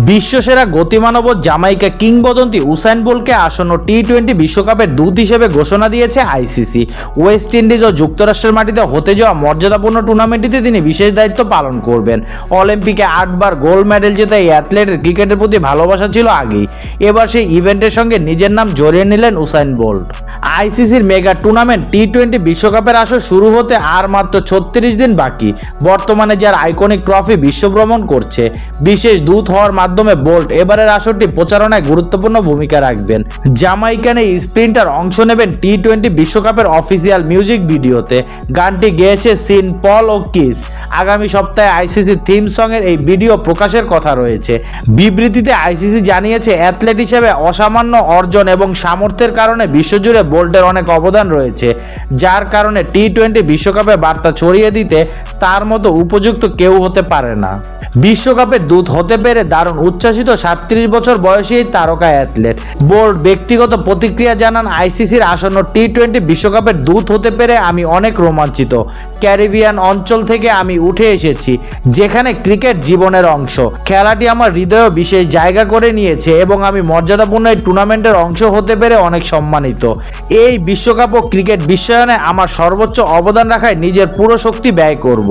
বিশ্বসেরা গতিমানব Jamaica কিংবদন্তি Usain বোল্টকে আসন্ন টি-20 বিশ্বকাপের দূত হিসেবে ঘোষণা দিয়েছে আইসিসি। ওয়েস্ট ইন্ডিজ ও যুক্তরাষ্ট্রের মাটিতে হতে যাওয়া মর্যাদাপূর্ণ টুর্নামেন্টটিতে তিনি বিশেষ দায়িত্ব পালন করবেন। অলিম্পিকে 8বার গোল্ড মেডেল জেতা এই অ্যাথলেটের ক্রিকেটের প্রতি ভালোবাসা ছিল আগেই। এবার সেই ইভেন্টের সঙ্গে নিজের নাম জড়িয়ে নিলেন উসাইন বোল্ট। আইসিসির মেগা টুর্নামেন্ট টি-20 বিশ্বকাপের আসর শুরু হতে আর মাত্র 36 দিন বাকি। বর্তমানে যার আইকনিক ট্রফি বিশ্বভ্রমণ করছে, বিশেষ দূত হওয়ার মাধ্যমে বোল্ট এবারের আসরটি প্রচারণায় গুরুত্বপূর্ণ ভূমিকা রাখবেন। জামাইকান এই স্প্রিন্টার অংশ নেবেন টি-20 বিশ্বকাপের অফিসিয়াল মিউজিক ভিডিওতে। গানটি গেয়েছে সিন পল ও কিস। আগামী সপ্তাহে আইসিসি থিম সঙ্গের এই ভিডিও প্রকাশের কথা রয়েছে। বিবৃতিতে আইসিসি জানিয়েছে, অ্যাথলেট হিসেবে অসামান্য অর্জন এবং সামর্থ্যের কারণে বিশ্বজুড়ে বোল্টের অনেক অবদান রয়েছে, যার কারণে টি-20 বিশ্বকাপে বার্তা ছড়িয়ে দিতে তার মতো উপযুক্ত কেউ হতে পারে না। বিশ্বকাপের দূত হতে পেরে দারুণ উচ্ছ্বাসিত 37 বছর বয়সী এই তারকা অ্যাথলেট। বোল্ট ব্যক্তিগত প্রতিক্রিয়া জানান, আইসিসির আসন্ন টি-20 বিশ্বকাপের দূত হতে পেরে আমি অনেক রোমাঞ্চিত। ক্যারিবিয়ান অঞ্চল থেকে আমি উঠে এসেছি, যেখানে ক্রিকেট জীবনের অংশ। খেলাটি আমার হৃদয়ে বিশেষ জায়গা করে নিয়েছে এবং আমি মর্যাদাপূর্ণ এই টুর্নামেন্টের অংশ হতে পেরে অনেক সম্মানিত। এই বিশ্বকাপ ও ক্রিকেট বিশ্বায়নে আমার সর্বোচ্চ অবদান রাখায় নিজের পুরো শক্তি ব্যয় করব।